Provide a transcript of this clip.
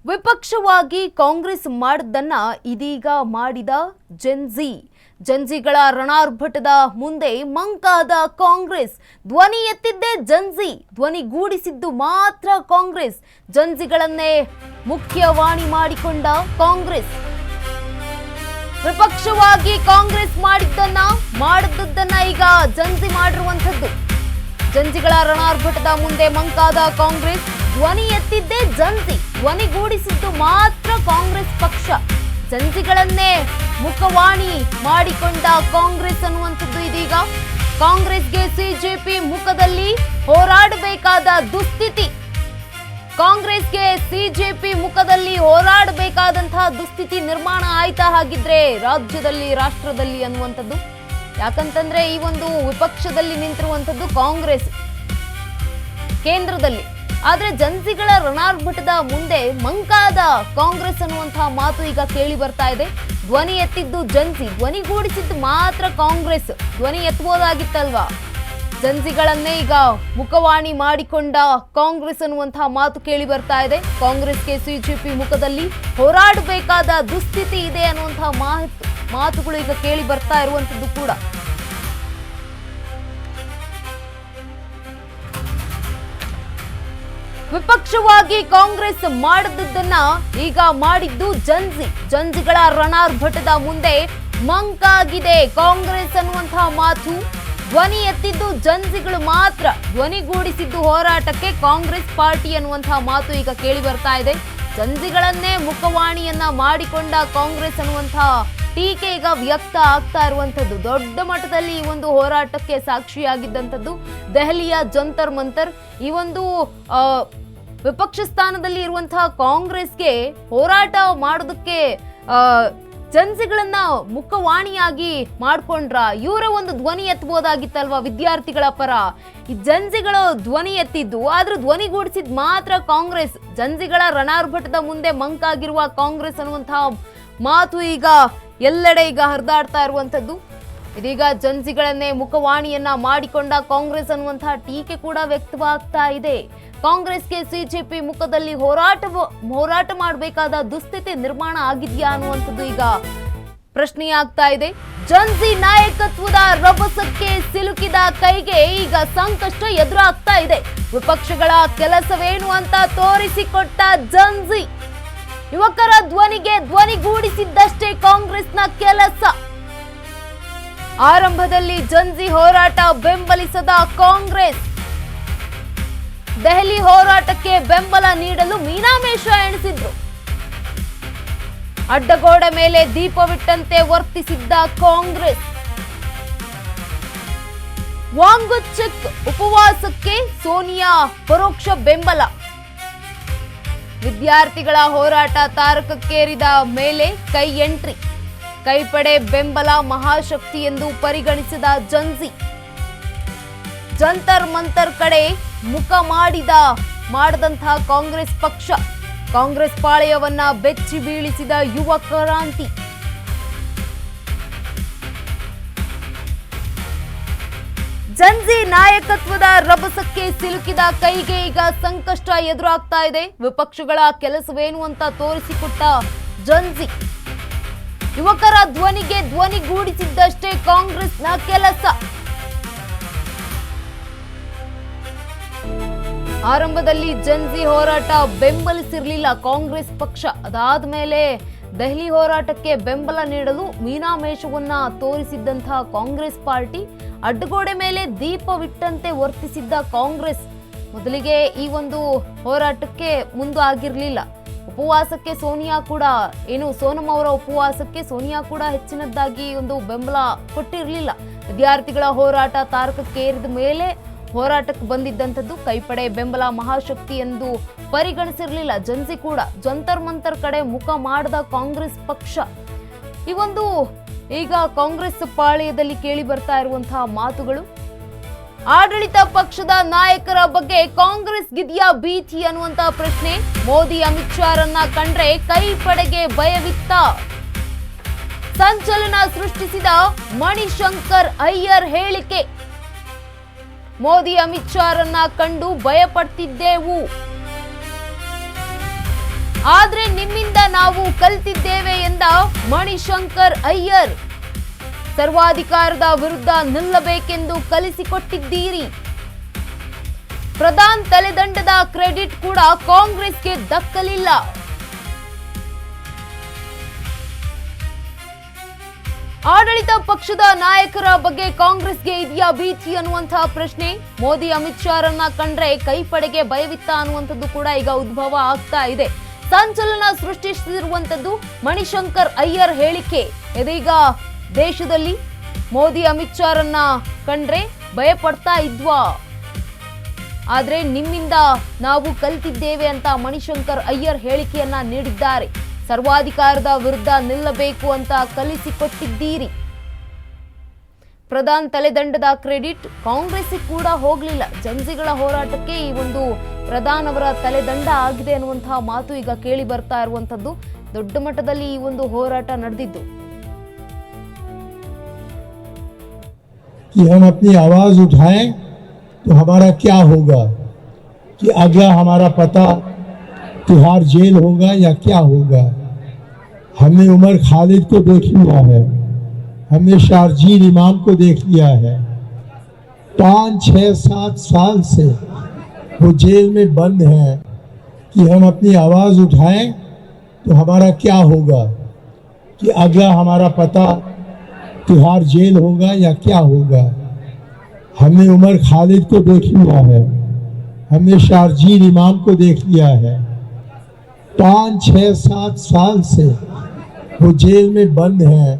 ವಿಪಕ್ಷವಾಗಿ ಕಾಂಗ್ರೆಸ್ ಮಾಡಿದ್ದನ್ನ ಇದೀಗ ಮಾಡಿದ ಜಂಜಿಗಳ ರಣಾರ್ಭಟದ ಮುಂದೆ ಮಂಕಾದ ಕಾಂಗ್ರೆಸ್. ಧ್ವನಿ ಎತ್ತಿದ್ದೇ ಜಂಜಿ, ಧ್ವನಿಗೂಡಿಸಿದ್ದು ಮಾತ್ರ ಕಾಂಗ್ರೆಸ್. ಜಂಜಿಗಳನ್ನೇ ಮುಖ್ಯವಾಣಿ ಮಾಡಿಕೊಂಡ ಕಾಂಗ್ರೆಸ್. ವಿಪಕ್ಷವಾಗಿ ಕಾಂಗ್ರೆಸ್ ಮಾಡಿದ್ದನ್ನ ಈಗ ಜಂಜಿ ಮಾಡಿರುವಂಥದ್ದು. ಜಂಜಿಗಳ ರಣಾರ್ಭಟದ ಮುಂದೆ ಮಂಕಾದ ಕಾಂಗ್ರೆಸ್. ಧ್ವನಿ ಎತ್ತಿದ್ದೇ ಜಂಜಿ, ಧ್ವನಿಗೂಡಿಸಿದ್ದು ಮಾತ್ರ ಕಾಂಗ್ರೆಸ್ ಪಕ್ಷ. ಜಂಜಿಗಳನ್ನೇ ಮುಖವಾಣಿ ಮಾಡಿಕೊಂಡ ಕಾಂಗ್ರೆಸ್ ಅನ್ನುವಂಥದ್ದು ಇದೀಗ. ಕಾಂಗ್ರೆಸ್ಗೆ ಸಿಜೆಪಿ ಮುಖದಲ್ಲಿ ಹೋರಾಡಬೇಕಾದ ದುಸ್ಥಿತಿ. ಕಾಂಗ್ರೆಸ್ಗೆ ಸಿಜೆಪಿ ಮುಖದಲ್ಲಿ ಹೋರಾಡಬೇಕಾದಂತಹ ದುಸ್ಥಿತಿ ನಿರ್ಮಾಣ ಆಯ್ತಾ ಹಾಗಿದ್ರೆ ರಾಜ್ಯದಲ್ಲಿ, ರಾಷ್ಟ್ರದಲ್ಲಿ ಅನ್ನುವಂಥದ್ದು. ಯಾಕಂತಂದ್ರೆ ಈ ಒಂದು ವಿಪಕ್ಷದಲ್ಲಿ ನಿಂತಿರುವಂಥದ್ದು ಕಾಂಗ್ರೆಸ್ ಕೇಂದ್ರದಲ್ಲಿ. ಆದ್ರೆ ಜಂಜಿಗಳ ರಣಾರ್ಭಟದ ಮುಂದೆ ಮಂಕಾದ ಕಾಂಗ್ರೆಸ್ ಅನ್ನುವಂತಹ ಮಾತು ಈಗ ಕೇಳಿ ಬರ್ತಾ ಇದೆ. ಧ್ವನಿ ಎತ್ತಿದ್ದು ಜಂಜಿ, ಧ್ವನಿಗೂಡಿಸಿದ್ದು ಮಾತ್ರ ಕಾಂಗ್ರೆಸ್. ಧ್ವನಿ ಎತ್ತಬಹುದಾಗಿತ್ತಲ್ವಾ? ಜಂಜಿಗಳನ್ನೇ ಈಗ ಮುಖವಾಣಿ ಮಾಡಿಕೊಂಡ ಕಾಂಗ್ರೆಸ್ ಅನ್ನುವಂತಹ ಮಾತು ಕೇಳಿ ಬರ್ತಾ ಇದೆ. ಕಾಂಗ್ರೆಸ್ಗೆ ಸಿಜೆಪಿ ಮುಖದಲ್ಲಿ ಹೋರಾಡಬೇಕಾದ ದುಸ್ಥಿತಿ ಇದೆ ಅನ್ನುವಂತಹ ಮಾತುಗಳು ಈಗ ಕೇಳಿ ಬರ್ತಾ ಇರುವಂತದ್ದು ಕೂಡ. ವಿಪಕ್ಷವಾಗಿ ಕಾಂಗ್ರೆಸ್ ಮಾಡಿದ್ದನ್ನ ಈಗ ಮಾಡಿದ್ದು ಜಂಜಿಗಳ ರಣಾರ್ಭಟದ ಮುಂದೆ ಮಂಕಾಗಿದೆ ಕಾಂಗ್ರೆಸ್ ಅನ್ನುವಂತಹ ಮಾತು. ಧ್ವನಿ ಎತ್ತಿದ್ದು ಜಂಜಿಗಳು ಮಾತ್ರ, ಧ್ವನಿಗೂಡಿಸಿದ್ದು ಹೋರಾಟಕ್ಕೆ ಕಾಂಗ್ರೆಸ್ ಪಾರ್ಟಿ ಅನ್ನುವಂತಹ ಮಾತು ಈಗ ಕೇಳಿ ಬರ್ತಾ ಇದೆ. ಜಂಜಿಗಳನ್ನೇ ಮುಖವಾಣಿಯನ್ನ ಮಾಡಿಕೊಂಡ ಕಾಂಗ್ರೆಸ್ ಅನ್ನುವಂತಹ ಟೀಕೆ ಈಗ ವ್ಯಕ್ತ ಆಗ್ತಾ ಇರುವಂತದ್ದು. ದೊಡ್ಡ ಮಟ್ಟದಲ್ಲಿ ಈ ಒಂದು ಹೋರಾಟಕ್ಕೆ ಸಾಕ್ಷಿಯಾಗಿದ್ದಂಥದ್ದು ದೆಹಲಿಯ ಜಂತರ್ ಮಂತರ್. ಈ ಒಂದು ವಿಪಕ್ಷ ಸ್ಥಾನದಲ್ಲಿ ಇರುವಂತಹ ಕಾಂಗ್ರೆಸ್ಗೆ ಹೋರಾಟ ಮಾಡೋದಕ್ಕೆ ಜಂಜಿಗಳನ್ನ ಮುಖವಾಣಿಯಾಗಿ ಮಾಡ್ಕೊಂಡ್ರ ಇವರ ಒಂದು ಧ್ವನಿ ಎತ್ತಬಹುದಾಗಿತ್ತಲ್ವಾ ವಿದ್ಯಾರ್ಥಿಗಳ ಪರ. ಈ ಜಂಜಿಗಳು ಧ್ವನಿ ಎತ್ತಿದ್ದು, ಆದ್ರೂ ಧ್ವನಿಗೂಡಿಸಿದ್ ಮಾತ್ರ ಕಾಂಗ್ರೆಸ್. ಜಂಜಿಗಳ ರಣಾರ್ಭಟದ ಮುಂದೆ ಮಂಕಾಗಿರುವ ಕಾಂಗ್ರೆಸ್ ಅನ್ನುವಂತಹ ಮಾತು ಈಗ ಎಲ್ಲೆಡೆ ಈಗ ಹರಿದಾಡ್ತಾ ಇರುವಂತದ್ದು. ಇದೀಗ ಜಂಜಿಗಳನ್ನೇ ಮುಖವಾಣಿಯನ್ನ ಮಾಡಿಕೊಂಡ ಕಾಂಗ್ರೆಸ್ ಅನ್ನುವಂತಹ ಟೀಕೆ ಕೂಡ ವ್ಯಕ್ತವಾಗ್ತಾ ಇದೆ. ಕಾಂಗ್ರೆಸ್ಗೆ ಸಿಜೆಪಿ ಮುಖದಲ್ಲಿ ಹೋರಾಟ ಮಾಡಬೇಕಾದ ದುಸ್ಥಿತಿ ನಿರ್ಮಾಣ ಆಗಿದೆಯಾ ಅನ್ನುವಂಥದ್ದು ಈಗ ಪ್ರಶ್ನೆಯಾಗ್ತಾ ಇದೆ. ಜಂಜಿ ನಾಯಕತ್ವದ ರಭಸಕ್ಕೆ ಸಿಲುಕಿದ ಕೈಗೆ ಈಗ ಸಂಕಷ್ಟ ಎದುರಾಗ್ತಾ ಇದೆ. ವಿಪಕ್ಷಗಳ ಕೆಲಸವೇನು ಅಂತ ತೋರಿಸಿಕೊಟ್ಟ ಜಂಜಿ. ಯುವಕರ ಧ್ವನಿಗೆ ಧ್ವನಿಗೂಡಿಸಿದ್ದಷ್ಟೇ ಕಾಂಗ್ರೆಸ್ನ ಕೆಲಸ. ಆರಂಭದಲ್ಲಿ ಜಂಜಿ ಹೋರಾಟ ಬೆಂಬಲಿಸದ ಕಾಂಗ್ರೆಸ್ ದೆಹಲಿ ಹೋರಾಟಕ್ಕೆ ಬೆಂಬಲ ನೀಡಲು ಮೀನಾಮೇಷ ಎಣಿಸಿದ್ರು. ಅಡ್ಡಗೋಡೆ ಮೇಲೆ ದೀಪವಿಟ್ಟಂತೆ ವರ್ತಿಸಿದ್ದ ಕಾಂಗ್ರೆಸ್. ವಾಂಗುಚೆಕ್ ಉಪವಾಸಕ್ಕೆ ಸೋನಿಯಾ ಪರೋಕ್ಷ ಬೆಂಬಲ. ವಿದ್ಯಾರ್ಥಿಗಳ ಹೋರಾಟ ತಾರಕಕ್ಕೇರಿದ ಮೇಲೆ ಕೈ ಎಂಟ್ರಿ. ಕೈಪಡೆ ಬೆಂಬಲ ಮಹಾಶಕ್ತಿ ಎಂದು ಪರಿಗಣಿಸಿದ ಜಂಜಿ. ಜಂತರ್ ಮಂತರ್ ಕಡೆ ಮುಖ ಮಾಡದಂತಹ ಕಾಂಗ್ರೆಸ್ ಪಕ್ಷ. ಕಾಂಗ್ರೆಸ್ ಪಾಳೆಯವನ್ನ ಬೆಚ್ಚಿ ಬೀಳಿಸಿದ ಯುವ ಕ್ರಾಂತಿ. ಜಂಜಿ ನಾಯಕತ್ವದ ರಭಸಕ್ಕೆ ಸಿಲುಕಿದ ಕೈಗೆ ಈಗ ಸಂಕಷ್ಟ ಎದುರಾಗ್ತಾ ಇದೆ. ವಿಪಕ್ಷಗಳ ಕೆಲಸವೇನು ಅಂತ ತೋರಿಸಿಕೊಟ್ಟ ಜಂಜಿ. ಯುವಕರ ಧ್ವನಿಗೆ ಧ್ವನಿಗೂಡಿಸಿದ್ದಷ್ಟೇ ಕಾಂಗ್ರೆಸ್ನ ಕೆಲಸ. ಆರಂಭದಲ್ಲಿ ಜಂಜಿ ಹೋರಾಟ ಬೆಂಬಲಿಸಿರಲಿಲ್ಲ ಕಾಂಗ್ರೆಸ್ ಪಕ್ಷ. ಅದಾದ ಮೇಲೆ ದೆಹಲಿ ಹೋರಾಟಕ್ಕೆ ಬೆಂಬಲ ನೀಡಲು ಮೀನಾಮೇಷವನ್ನ ತೋರಿಸಿದ್ದಂತಹ ಕಾಂಗ್ರೆಸ್ ಪಾರ್ಟಿ, ಅಡ್ಡಗೋಡೆ ಮೇಲೆ ದೀಪವಿಟ್ಟಂತೆ ವರ್ತಿಸಿದ್ದ ಕಾಂಗ್ರೆಸ್ ಮೊದಲಿಗೆ ಈ ಒಂದು ಹೋರಾಟಕ್ಕೆ ಮುಂದಾಗಿರಲಿಲ್ಲ. ಉಪವಾಸಕ್ಕೆ ಸೋನಿಯಾ ಕೂಡ ಸೋನಂ ಅವರ ಉಪವಾಸಕ್ಕೆ ಸೋನಿಯಾ ಕೂಡ ಹೆಚ್ಚಿನದ್ದಾಗಿ ಒಂದು ಬೆಂಬಲ ಕೊಟ್ಟಿರಲಿಲ್ಲ. ವಿದ್ಯಾರ್ಥಿಗಳ ಹೋರಾಟ ತಾರಕಕ್ಕೇರಿದ ಮೇಲೆ ಹೋರಾಟಕ್ಕೆ ಬಂದಿದ್ದಂಥದ್ದು. ಕೈಪಡೆ ಬೆಂಬಲ ಮಹಾಶಕ್ತಿ ಎಂದು ಪರಿಗಣಿಸಿರಲಿಲ್ಲ ಜಂಜಿ ಕೂಡ. ಜಂತರ್ ಮಂತರ್ ಕಡೆ ಮುಖ ಮಾಡದ ಕಾಂಗ್ರೆಸ್ ಪಕ್ಷ. ಈ ಒಂದು ಈಗ ಕಾಂಗ್ರೆಸ್ ಪಾಳೆಯದಲ್ಲಿ ಕೇಳಿ ಬರ್ತಾ ಇರುವಂತಹ ಮಾತುಗಳು. ಆಡಳಿತ ಪಕ್ಷದ ನಾಯಕರ ಬಗ್ಗೆ ಕಾಂಗ್ರೆಸ್ಗಿದೆಯಾ ಭೀತಿ ಅನ್ನುವಂತಹ ಪ್ರಶ್ನೆ. ಮೋದಿ ಅಮಿತ್ ಶಾರನ್ನ ಕಂಡ್ರೆ ಕೈಪಡೆಗೆ ಭಯವಿತ್ತ? ಸಂಚಲನ ಸೃಷ್ಟಿಸಿದ ಮಣಿಶಂಕರ್ ಅಯ್ಯರ್ ಹೇಳಿಕೆ. ಮೋದಿ ಅಮಿತ್ ಶಾರನ್ನ ಕಂಡು ಭಯಪಡ್ತಿದ್ದೆವು. ಆದ್ರೆ ನಿಮ್ಮಿಂದ ನಾವು ಕಲ್ತಿದ್ದೇವೆ ಎಂದ ಮಣಿಶಂಕರ್ ಅಯ್ಯರ್. ಸರ್ವಾಧಿಕಾರದ ವಿರುದ್ಧ ನಿಲ್ಲಬೇಕೆಂದು ಕಲಿಸಿಕೊಟ್ಟಿದ್ದೀರಿ. ಪ್ರಧಾನ್ ತಲೆದಂಡದ ಕ್ರೆಡಿಟ್ ಕೂಡ ಕಾಂಗ್ರೆಸ್ಗೆ ದಕ್ಕಲಿಲ್ಲ. ಆಡಳಿತ ಪಕ್ಷದ ನಾಯಕರ ಬಗ್ಗೆ ಕಾಂಗ್ರೆಸ್ಗೆ ಇದೆಯಾ ಭೀತಿ ಅನ್ನುವಂತಹ ಪ್ರಶ್ನೆ. ಮೋದಿ ಅಮಿತ್ ಶಾರನ್ನ ಕಂಡ್ರೆ ಕೈಪಡೆಗೆ ಭಯವಿತ್ತ ಅನ್ನುವಂಥದ್ದು ಕೂಡ ಈಗ ಉದ್ಭವ ಆಗ್ತಾ ಇದೆ. ಸಂಚಲನ ಸೃಷ್ಟಿಸಿರುವಂತದ್ದು ಮಣಿಶಂಕರ್ ಅಯ್ಯರ್ ಹೇಳಿಕೆ. ಇದೀಗ ದೇಶದಲ್ಲಿ ಮೋದಿ ಅಮಿತ್ ಶಾರನ್ನ ಕಂಡ್ರೆ ಭಯ ಪಡ್ತಾ ಇದ್ವಾ, ಆದ್ರೆ ನಿಮ್ಮಿಂದ ನಾವು ಕಲ್ತಿದ್ದೇವೆ ಅಂತ ಮಣಿಶಂಕರ್ ಅಯ್ಯರ್ ಹೇಳಿಕೆಯನ್ನ ನೀಡಿದ್ದಾರೆ. ಸರ್ವಾಧಿಕಾರದ ವಿರುದ್ಧ ನಿಲ್ಲಬೇಕು ಅಂತ ಕಲಿಸಿಕೊಟ್ಟಿದ್ದೀರಿ. ಪ್ರಧಾನ್ ತಲೆದಂಡದ ಕ್ರೆಡಿಟ್ ಕಾಂಗ್ರೆಸ್ ಕೂಡ ಹೋಗ್ಲಿಲ್ಲ. ಜಂಜಿಗಳ ಹೋರಾಟಕ್ಕೆ ಈ ಒಂದು ಪ್ರಧಾನ್ ಅವರ ತಲೆದಂಡ ಆಗಿದೆ ಅನ್ನುವಂತಹ ಮಾತು ಈಗ ಕೇಳಿ ಬರ್ತಾ ಇರುವಂತದ್ದು. ದೊಡ್ಡ ಮಟ್ಟದಲ್ಲಿ ಈ ಒಂದು ಹೋರಾಟ ನಡೆದಿದ್ದು. कि हम अपनी आवाज उठाएं तो हमारा क्या होगा, कि अगला हमारा पता तिहाड़ जेल होगा या क्या होगा। हमने उमर खालिद को देख लिया है, हमने शारजील इमाम को देख लिया है। 5, 6, 7 साल से वो जेल में बंद हैं। कि हम अपनी आवाज उठाएं तो हमारा क्या होगा, कि अगला हमारा पता तिहाड़ जेल होगा या क्या होगा। हमने उमर खालिद को देख लिया है, हमने शारजील इमाम को देख लिया है। 5, 6, 7 साल से वो जेल में बंद हैं।